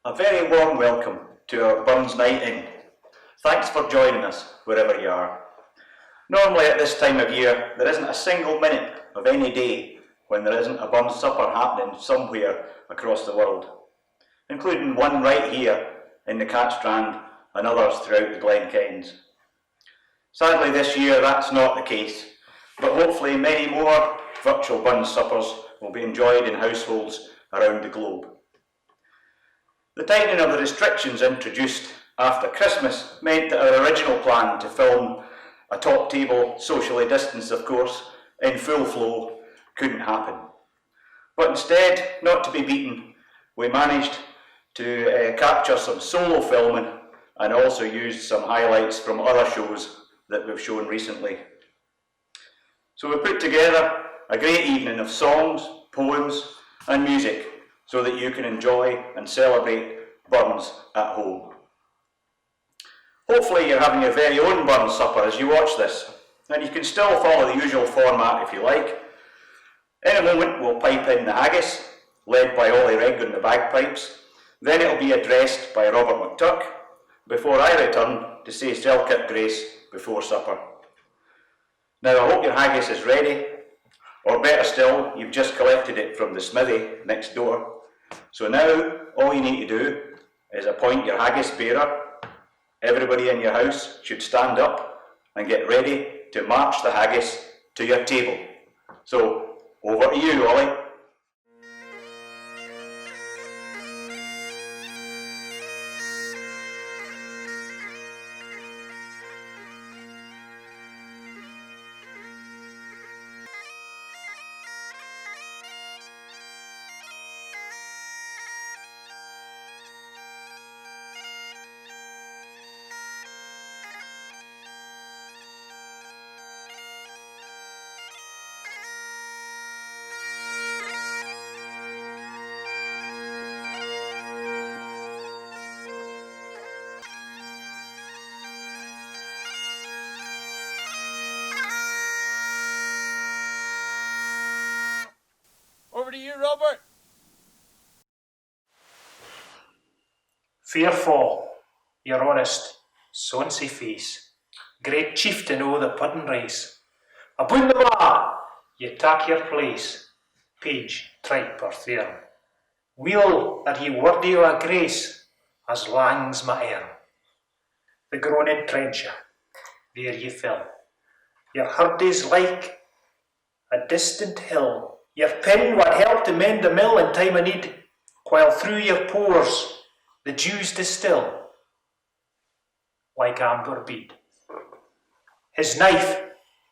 A very warm welcome to our Burns Night In. Thanks for joining us wherever you are. Normally at this time of year, there isn't a single minute of any day when there isn't a Burns supper happening somewhere across the world, including one right here in the CatStrand and others throughout the Glen Kens. Sadly this year that's not the case, but hopefully many more virtual Burns suppers will be enjoyed in households around the globe. The tightening of the restrictions introduced after Christmas meant that our original plan to film a top table, socially distanced of course, in full flow couldn't happen. But instead, not to be beaten, we managed to capture some solo filming and also used some highlights from other shows that we've shown recently. So we put together a great evening of songs, poems and music so that you can enjoy and celebrate Burns at home. Hopefully you're having your very own Burns supper as you watch this, and you can still follow the usual format if you like. In a moment we'll pipe in the haggis, led by Ollie Rigg on the bagpipes, then it'll be addressed by Robert McTuck, before I return to say Selkirk Grace before supper. Now I hope your haggis is ready, or better still, you've just collected it from the smithy next door. So now, all you need to do is appoint your haggis bearer. Everybody in your house should stand up and get ready to march the haggis to your table. So, over to you, Ollie. Over to you, Robert. Fearful, your honest, sonsy face, great chieftain o' the puddin' race, aboon the ma, ye tak your place, page, tripe or thirn. Weel that ye worthy o' a grace, as lang's my earn. The groaning trencher, there ye fill, your herd is like a distant hill. Your pen wad help to mend the mill in time of need, while through your pores the dews distil, like amber bead. His knife,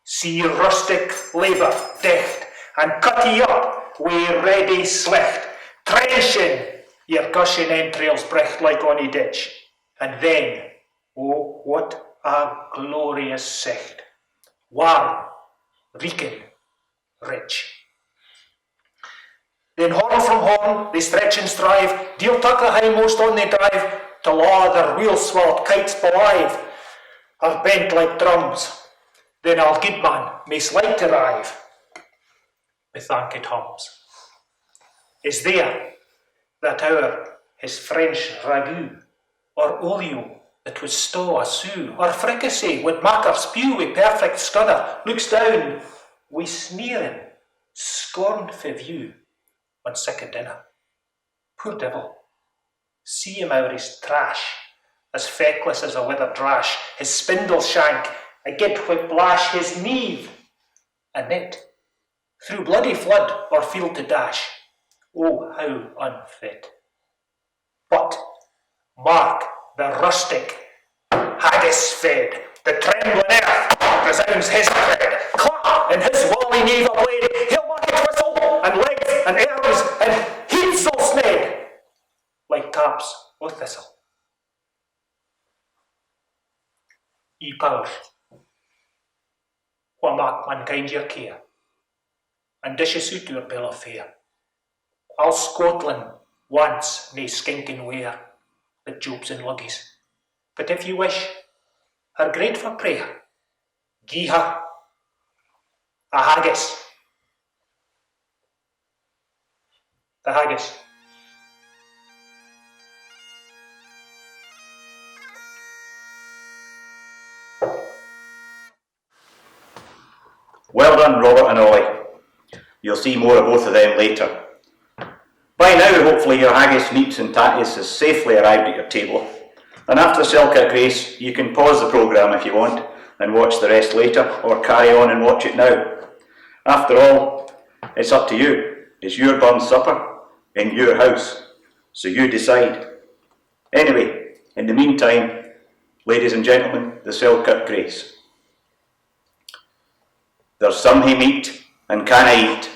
see rustic labour deft, and cut ye up wi' ready slift, trenching your gushing entrails brecht like ony ditch. And then, oh, what a glorious sight, warm, reeking, rich. Then horn from horn they stretch and strive, deal tuck the hindmost on they drive, till a' their wheel-swelled kites belive are bent like drums. Then I'll guidman may slight arrive, with thanked hums. Is there that hour his French ragout, or olio that would stow a sou, or fricassee would mak her spew wi' perfect scudder, looks down wi' sneering, scornfu' view on sic a dinner. Poor devil, see him ower his trash, as feckless as a withered drash, his spindle shank, a gid whiplash, his neve, a net, through bloody flood or field to dash. Oh, how unfit. But mark the rustic, haggis fed, the trembling earth resounds his tread. Clap in his wally neve a blade, he'll mark it whistle, and legs, and arms, and heaps will sned, like taps o' thistle. Ye powers, wha mak mankind your care, and dish us out your bill of fare. I'll Scotland once nae skinking ware, but Jobs and luggies. But if you wish her grateful prayer, gie her a haggis. The haggis. Well done, Robert and Ollie. You'll see more of both of them later. By now, hopefully, your haggis, neeps and tatties has safely arrived at your table. And after Selkirk Grace, you can pause the programme if you want and watch the rest later, or carry on and watch it now. After all, it's up to you. It's your bun supper in your house, so you decide. Anyway, in the meantime, ladies and gentlemen, the Selkirk Grace. There's some hae meat and canna eat,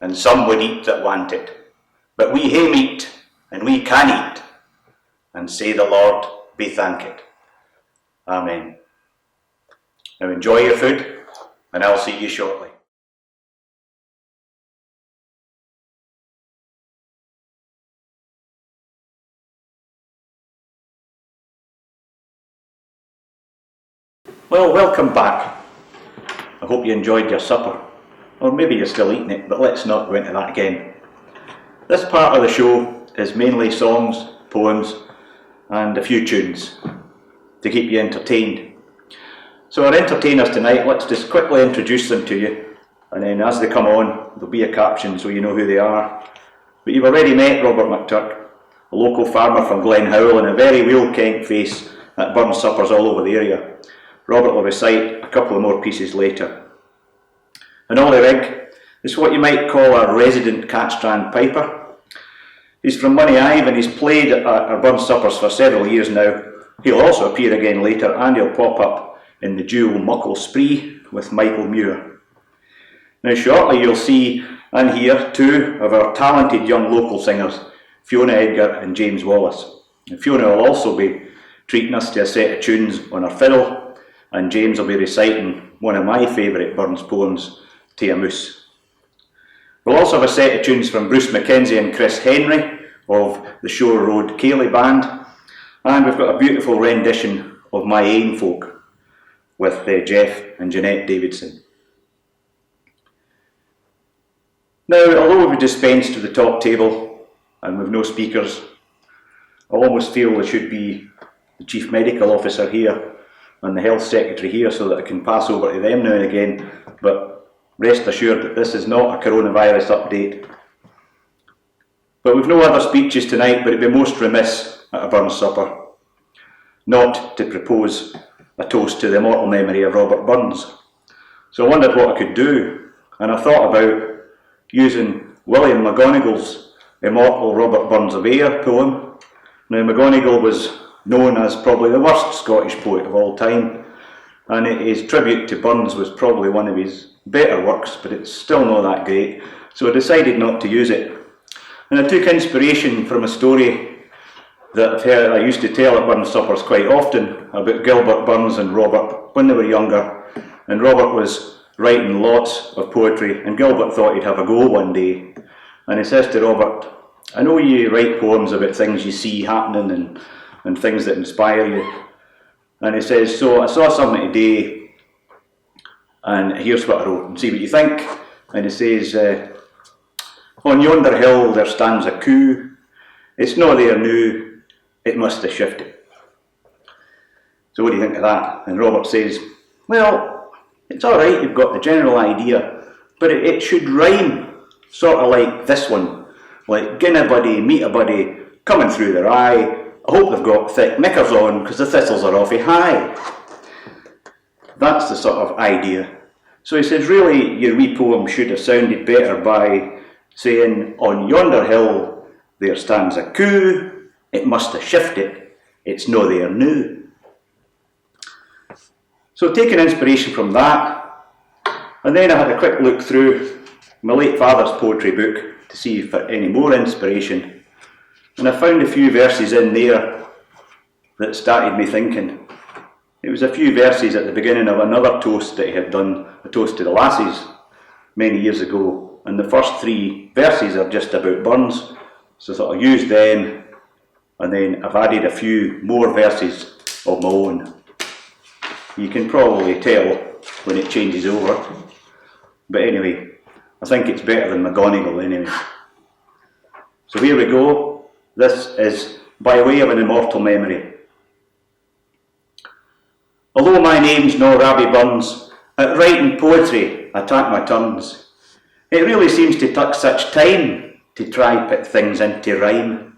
and some would eat that want it. But we hae meat and we can eat, and say the Lord be thanked. Amen. Now enjoy your food, and I'll see you shortly. Well, welcome back. I hope you enjoyed your supper. Or maybe you're still eating it, but let's not go into that again. This part of the show is mainly songs, poems, and a few tunes to keep you entertained. So our entertainers tonight, let's just quickly introduce them to you, and then as they come on, there'll be a caption so you know who they are. But you've already met Robert McTurk, a local farmer from Glen Howell and a very well-kent face at burn suppers all over the area. Robert will recite a couple of more pieces later. And Ollie Rigg is what you might call a resident CatStrand piper. He's from Moneyhive and he's played at our burn suppers for several years now. He'll also appear again later, and he'll pop up in the dual Muckle Spree with Michael Muir. Now shortly you'll see and hear two of our talented young local singers, Fiona Edgar and James Wallace. And Fiona will also be treating us to a set of tunes on her fiddle, and James will be reciting one of my favourite Burns poems, To a Moose. We'll also have a set of tunes from Bruce Mackenzie and Chris Henry of the Shore Road Ceilidh Band, and we've got a beautiful rendition of My Ain Folk with Jeff and Jeanette Davidson. Now, although we've dispensed to the top table and we've no speakers, I almost feel there should be the Chief Medical Officer here and the Health Secretary here so that I can pass over to them now and again, but rest assured that this is not a coronavirus update. But we've no other speeches tonight, but it'd be most remiss at a burn supper not to propose a toast to the immortal memory of Robert Burns. So I wondered what I could do, and I thought about using William McGonagall's Immortal Robert Burns of Ayr poem. Now McGonagall was known as probably the worst Scottish poet of all time, and his tribute to Burns was probably one of his better works, but it's still not that great, so I decided not to use it. And I took inspiration from a story that I used to tell at burn suppers quite often about Gilbert Burns and Robert when they were younger, and Robert was writing lots of poetry, and Gilbert thought he'd have a go one day, and he says to Robert, I know you write poems about things you see happening and things that inspire you. And he says, so I saw something today, and here's what I wrote, and see what you think. And he says, on yonder hill there stands a coo, it's no there new, it must have shifted. So what do you think of that? And Robert says, well, it's alright, you've got the general idea, but it should rhyme, sort of like this one, like gin a buddy, meet a buddy, coming through their eye, I hope they've got thick knickers on, because the thistles are awfully high. That's the sort of idea. So he says, really, your wee poem should have sounded better by saying, on yonder hill there stands a coo, it must have shifted, it's no there new. So taking inspiration from that, and then I had a quick look through my late father's poetry book to see for any more inspiration. And I found a few verses in there that started me thinking. It was a few verses at the beginning of another toast that he had done, a toast to the lassies, many years ago. And the first three verses are just about Burns. So I thought I'll use them, and then I've added a few more verses of my own. You can probably tell when it changes over. But anyway, I think it's better than McGonagall anyway. So here we go. This is by way of an immortal memory. Although my name's no Rabbie Burns, at writing poetry I tak my turns. It really seems to take such time to try put things into rhyme.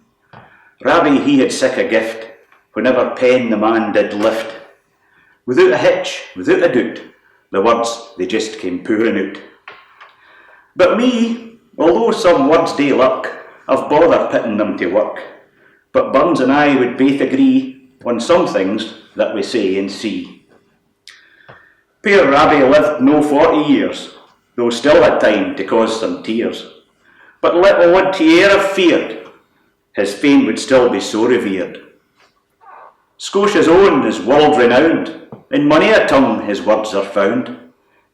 Rabbie he had sick a gift, whenever pen the man did lift. Without a hitch, without a doot, the words they just came pouring out. But me, although some words do luck, I've bother putting them to work. But Burns and I would both agree on some things that we say and see. Poor Rabbie lived no 40 years, though still had time to cause some tears. But little would he e'er have feared, his fame would still be so revered. Scotia's own is world renowned, in many a tongue his words are found.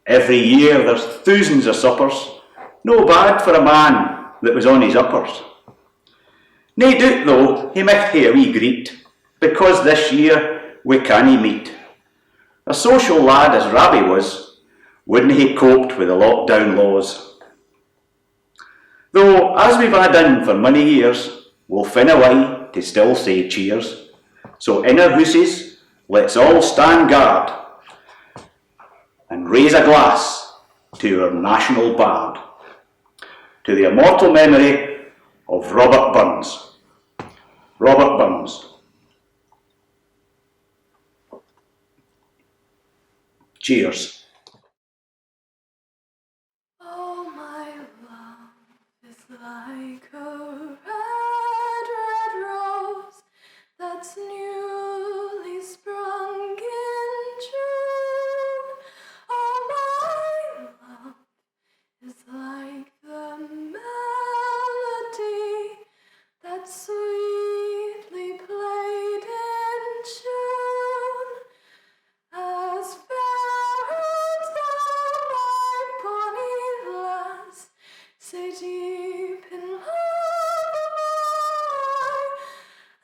Every year there's thousands of suppers, no bad for a man that was on his uppers. Nae doubt though, he micht hae a wee greet, because this year we cannae meet. A social lad as Rabbie was, wouldn't he coped with the lockdown laws. Though, as we've had in for many years, we'll fin away to still say cheers. So in our hooses, let's all stand guard and raise a glass to our national bard, to the immortal memory of Robert Burns. Robert Burns. Cheers. Oh, my love is like a red, red rose that's newly sprung in June. Oh, my love is like the melody that's sweetly played in tune. As fair as thou, my bonny lass, say deep in love am I,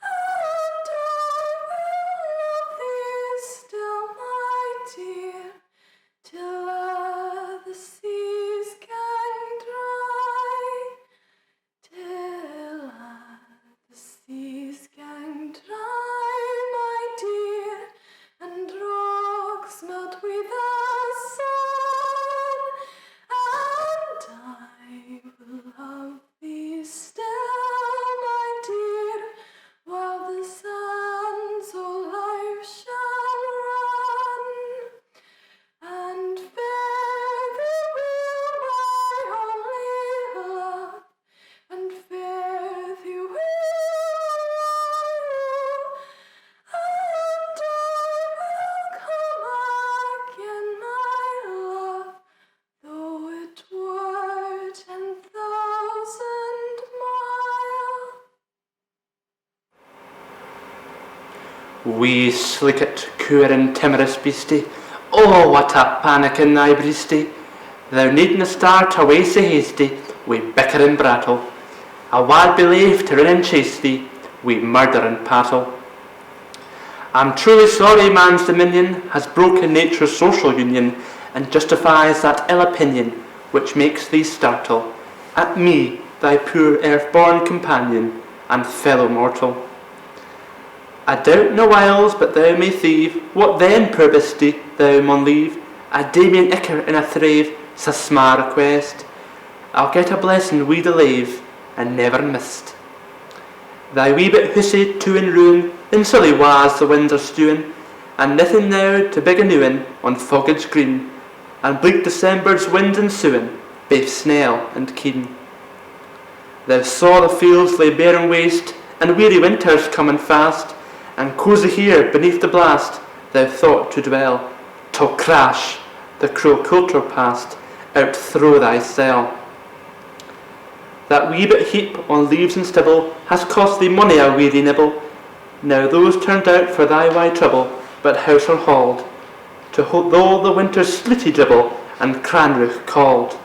and I will love thee still, my dear, till the seas gang dry, till the seas gang dry, my dear, and rocks melt with the sun, and I will love thee still, my dear, while the sands of life shall run. And fare thee well, my only love, and fare thee well, and I will come again, my love, though it were 10,000 miles. Wee slicket, cour and timorous beastie, oh, what a panic in thy breastie! Thou needna start away so hasty, wi' bicker and brattle. I wad believe to run and chase thee, wi' murder and pattle. I'm truly sorry man's dominion has broken nature's social union, and justifies that ill opinion which makes thee startle at me, thy poor earth-born companion and fellow mortal. I doubt no whiles but thou may thieve, what then, poor beastie, thou maun leave? A Damien icker in a thrave, sa sma request. I'll get a blessing we delave, and never missed. Thy wee bit hussy to in ruin, in silly was the winds are stewing, and nothing now to big anewin on foggage green, and bleak December's wind ensuing, baith snail and keen. Thou saw the fields lay bare and waste, and weary winters coming fast, and cosy here beneath the blast thou thought to dwell, till crash, the cruel coulter past, out throw thy cell. That wee bit heap on leaves and stibble has cost thee money a weary nibble. Now those turned out for thy wide trouble, but house are hauled, to hold though the winter's slitty dribble, and Cranreuch called.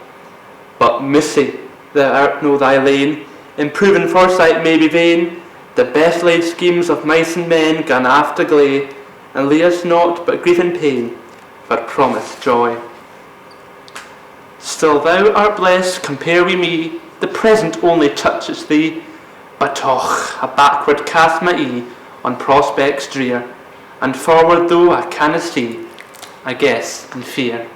But missy, thou art no thy lane, improving foresight may be vain. The best laid schemes of mice and men gone after gley, and lay us naught but grief and pain for promised joy. Still thou art blessed, compare wi' me, the present only touches thee, but och, a backward cast my ee on prospects drear, and forward though I canna see, I guess in fear.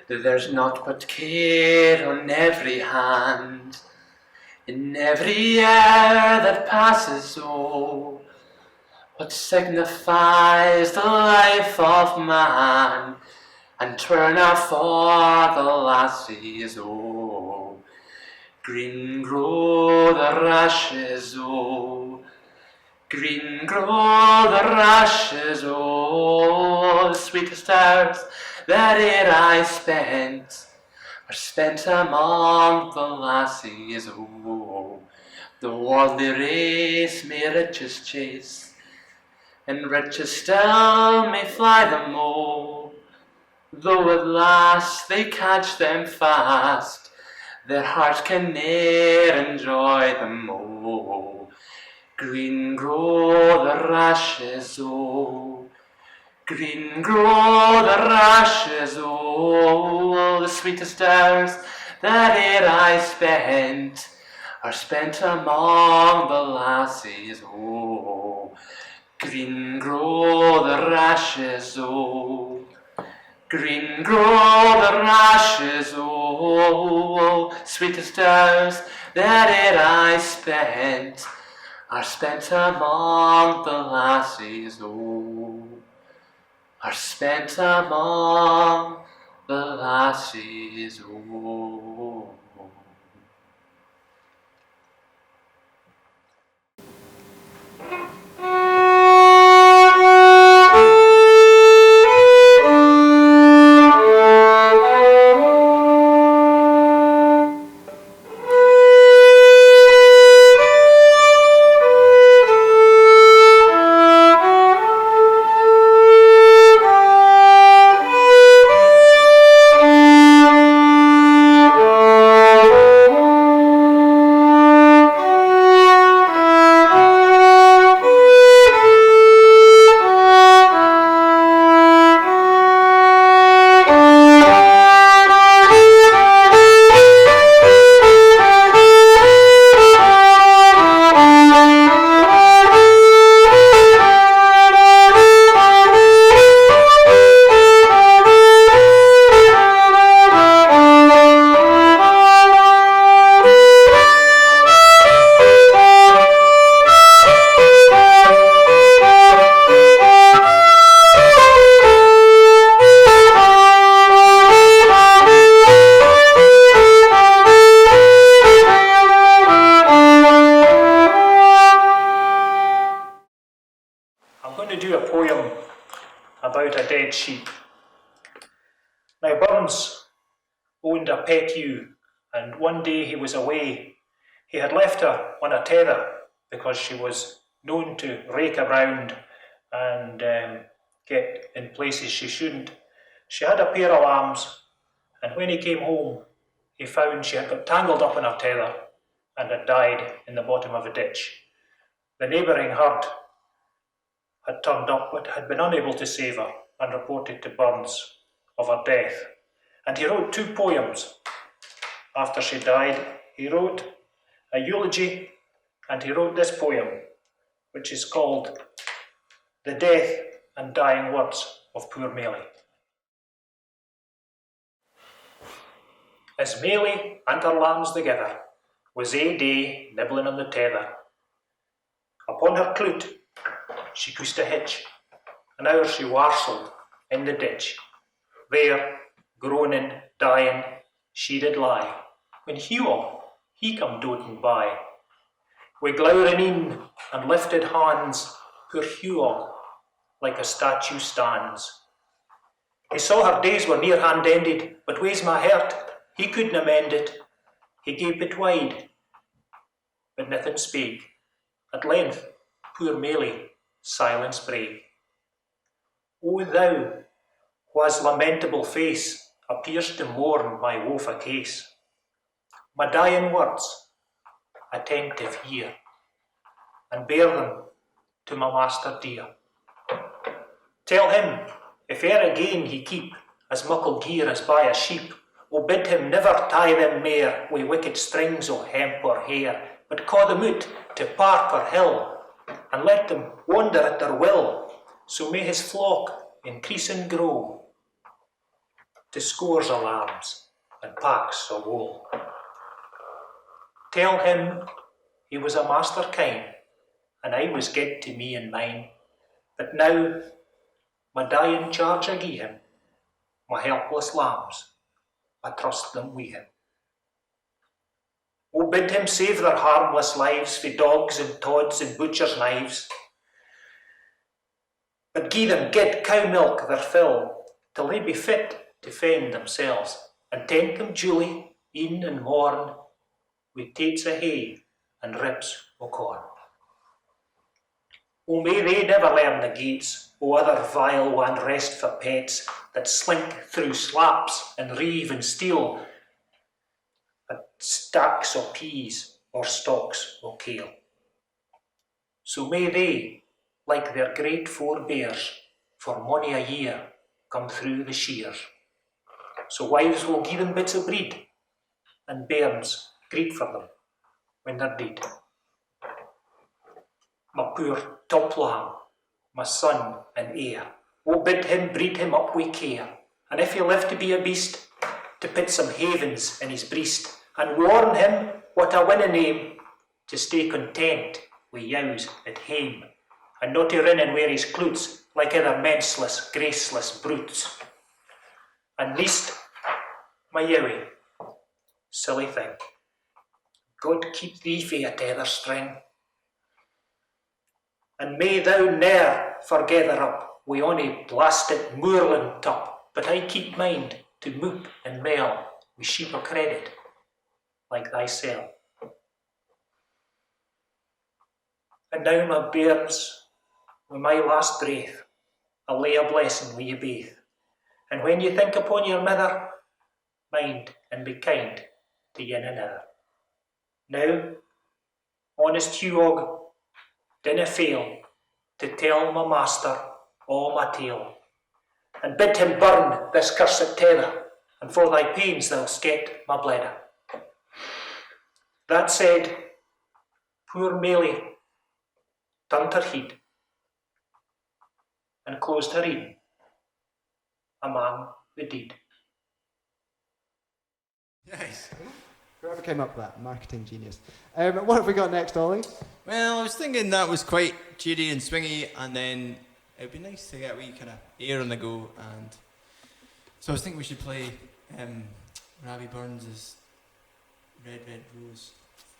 There's naught but care on every hand, in every air that passes, oh, what signifies the life of man, and turn for the lassies, oh, green grow the rashes, oh, green grow the rashes, oh, the sweetest hours that e'er I spent are spent among the lassies, oh, the worldly race may riches chase, and riches still may fly them, oh, though at last they catch them fast, their heart can ne'er enjoy them, oh, green grow the rashes, oh, green grow the rashes, oh, the sweetest hours that e'er I spent are spent among the lassies, oh, green grow the rashes, oh, green grow the rashes, oh, sweetest hours that e'er I spent are spent among the lassies, oh, are spent among the lassies, oh. About a dead sheep. Now Burns owned a pet ewe, and one day he was away. He had left her on a tether because she was known to rake around and get in places she shouldn't. She had a pair of lambs, and when he came home, he found she had got tangled up in her tether and had died in the bottom of a ditch. The neighbouring herd had turned up but had been unable to save her and reported to Burns of her death. And he wrote 2 poems after she died. He wrote a eulogy and he wrote this poem, which is called The Death and Dying Words of Poor Mailie. As Mailie and her lambs together was ae day nibbling on the tether, upon her clout she pushed a hitch, and hour she warsled in the ditch. There, groaning, dying, she did lie, when Hugh, he come doting by. Wi' glowering een and lifted hands, poor Hugh like a statue stands. He saw her days were near hand ended, but waes my heart, he couldna mend it. He gave it wide, but nothing spake. At length, poor Mailie silence brake. O thou, whase lamentable face appears to mourn my woeful case, my dying words attentive hear, and bear them to my master dear. Tell him, if e'er again he keep as muckle gear as by a sheep, O bid him never tie them mair wi' wicked strings o' hemp or hair, but ca' them out to park or hill, and let them wander at their will, so may his flock increase and grow. to scores of lambs and packs of wool. Tell him he was a master kind, and I was good to me and mine, but now my dying charge I gie him, my helpless lambs, I trust them wi' him. O bid him save their harmless lives fi dogs and tods and butchers' knives, but gie them good cow milk their fill, till they be fit to fend themselves, and tent them duly, e'en and morn, wi' tates o' hay and rips o' corn. O may they never learn the gates o' other vile wan rest for pets that slink through slaps and reeve and steal at stacks o' peas or stalks o' kale. So may they, like their great forebears, for mony a year come through the shears. So wives will gie them bits of breed, and bairns greet for them when they're dead. My poor top lamb, my son and heir, O bid him breed him up wi' care, and if he live to be a beast, to put some havens in his breast, and warn him what a winning name, to stay content wi' yows at hame, and not to rin and wear his cloots like other menseless, graceless brutes. And least, my yowie, silly thing, God keep thee fae a tether string, and may thou ne'er forgether up wi' ony blasted moorland top, but I keep mind to moop and mail wi' sheep o' credit, like thyself. And now, my bairns, wi' my last breath, I'll lay a blessing wi' ye baith, and when ye think upon your mither, mind and be kind to yin another. Now, honest Huog, dinna fail to tell my master all my tale, and bid him burn this cursed tether, and for thy pains thou'st get my bledder. That said, poor Mealy turned her heed, and closed her reading among the deed. Nice. Whoever came up with that, marketing genius. What have we got next, Ollie? Well, I was thinking that was quite cheery and swingy, and then it'd be nice to get a wee kind of air on the go, and so I was thinking we should play Ravi Burns' Red Red Rose.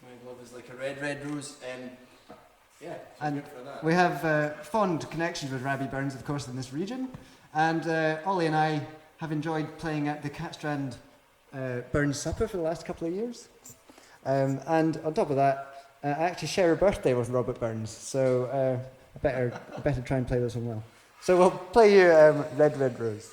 My love is like a red red rose. Yeah, And good for that. we have fond connections with Ravi Burns, of course, in this region. And Ollie and I have enjoyed playing at the CatStrand Burns Supper for the last couple of years. And on top of that, I actually share a birthday with Robert Burns, so I better try and play this one well. So we'll play you Red Red Rose.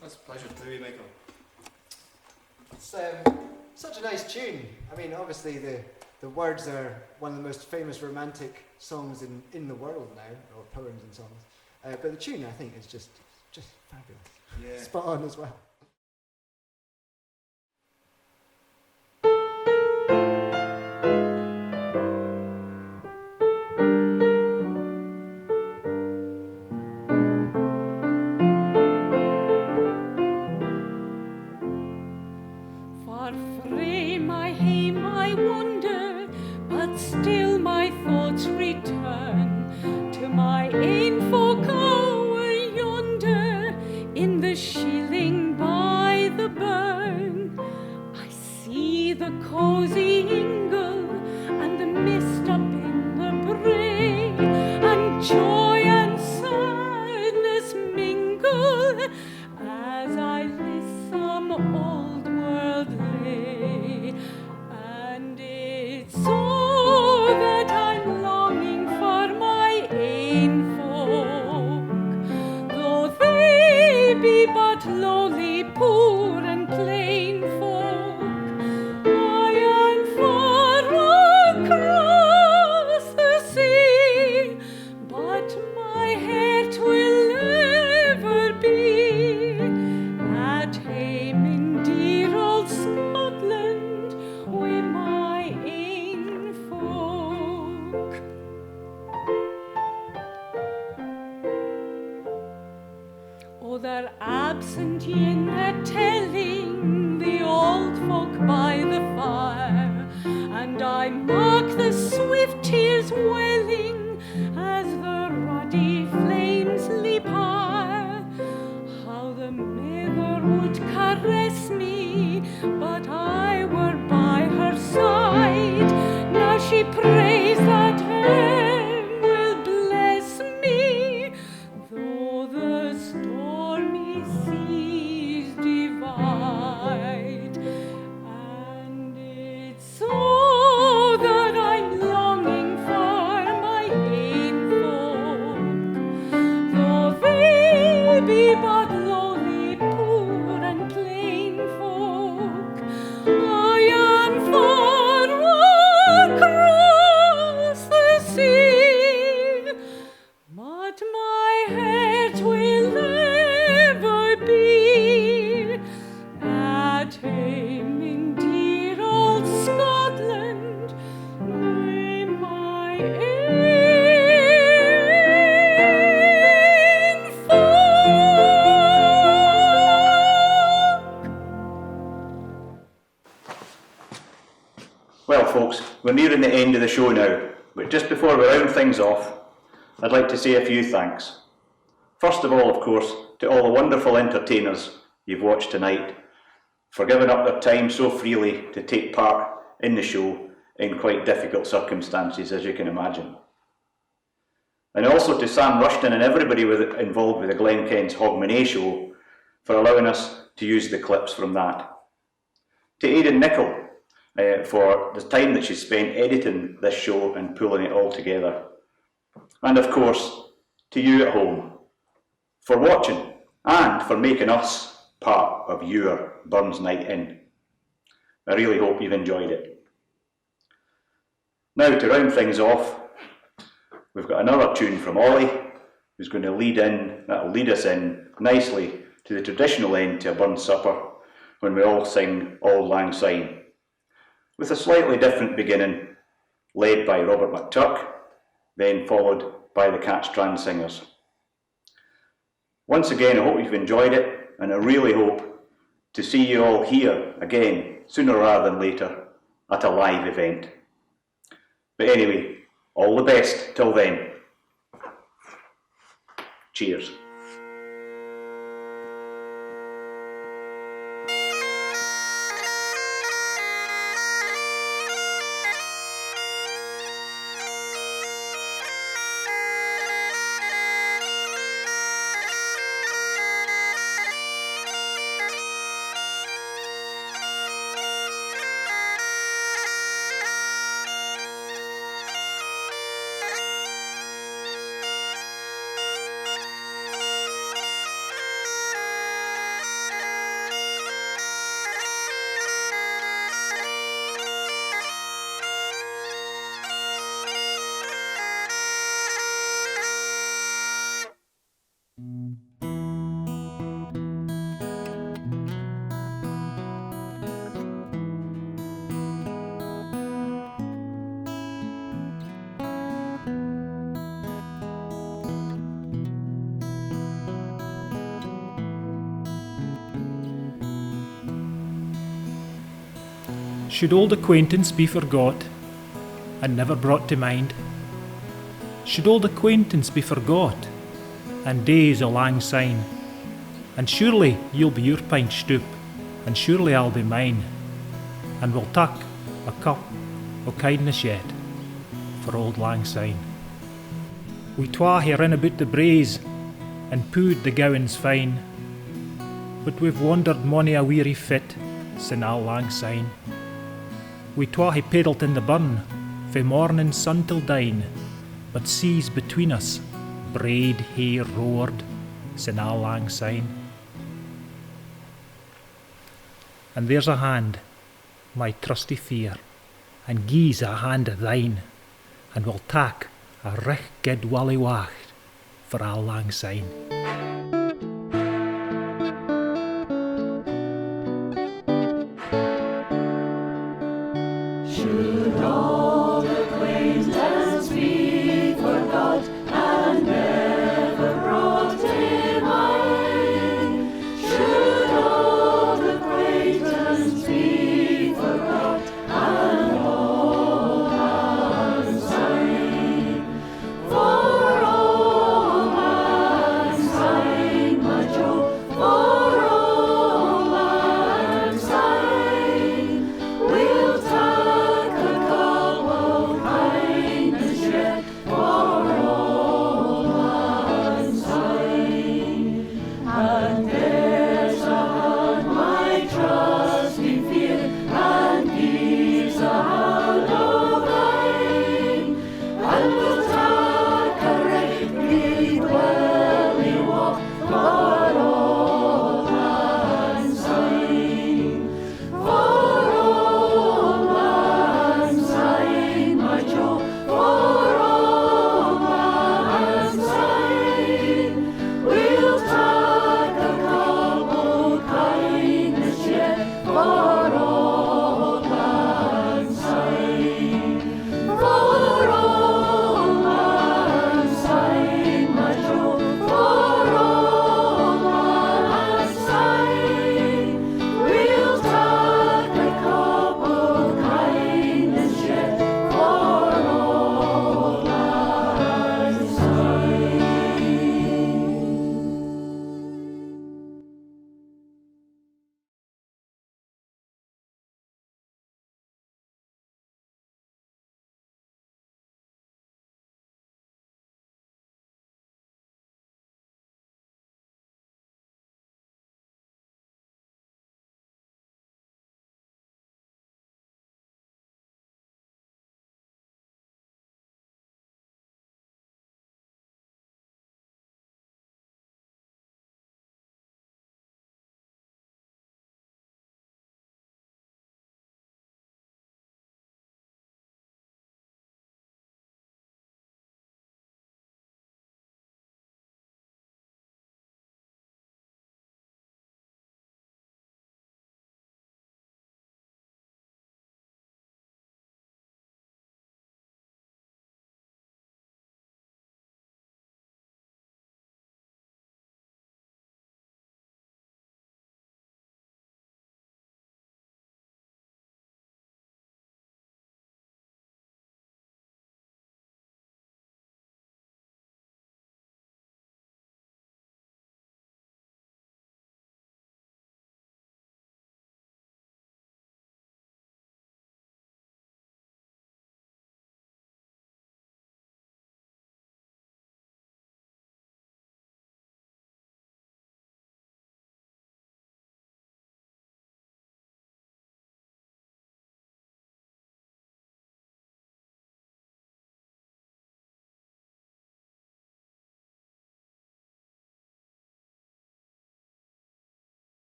That's a pleasure to be, Michael. It's such a nice tune. I mean, obviously the words are one of the most famous romantic songs in the world now, or poems and songs. But the tune, I think, is just fabulous. Yeah. Spot on as well. Far frae my hame I wander, but still my thoughts return to my ain folk o'er yonder, in the shieling by the burn. I see the cosy ingle and the mist up in the brae, and joy and sadness mingle as I listen old world lay. And it's so that I'm longing for my ain folk, though they be but lowly, poor and plain folk. I am far across the sea, but my heart will ever be at hame in dear old Scotland wi' my ain folk. Oh, they're absent in their telling, the old folk by the fire, and I mark the swift tears welling as the ruddy flames leap higher. How the mother would caress me, but I were by her side. Now she prays that heaven will bless me, though the stormy seas divide. And it's so that I'm longing for my ain folk, though they be but lowly, poor and plain folk. I am far across the sea, but my heart will ever be at hame in dear old Scotland wi' my ain folk. Well, folks, we're nearing the end of the show now, but just before we round things off, I'd like to say a few thanks. First of all, of course, to all the wonderful entertainers you've watched tonight for giving up their time so freely to take part in the show in quite difficult circumstances, as you can imagine. And also to Sam Rushton and everybody involved with the Glen Kent's Hogmanay show for allowing us to use the clips from that. To Aidan Nicholl for the time that she spent editing this show and pulling it all together. And of course, to you at home for watching and for making us part of your Burns Night In. I really hope you've enjoyed it. Now, to round things off, we've got another tune from Ollie, who's going to lead us in nicely to the traditional end to a Burns supper when we all sing Auld Lang Syne, with a slightly different beginning, led by Robert McTurk, then followed by the CatStrand singers. Once again, I hope you've enjoyed it, and I really hope to see you all here again, sooner rather than later, at a live event. But anyway, all the best till then. Cheers. Should old acquaintance be forgot and never brought to mind? Should old acquaintance be forgot and days o' lang syne? And surely you'll be your pint stoop, and surely I'll be mine, and we'll tak a cup o' kindness yet for old lang syne. We twa hae rin about the braes and pooed the gowans fine, but we've wandered mony a weary fit sin' auld lang syne. We twa hae paddled in the burn fae morning sun till dine, but seas between us braid hae roared sin' auld lang syne. And there's a hand, my trusty fear, and gie's a hand o' thine, and we'll tak a rich good wally wacht for auld lang syne.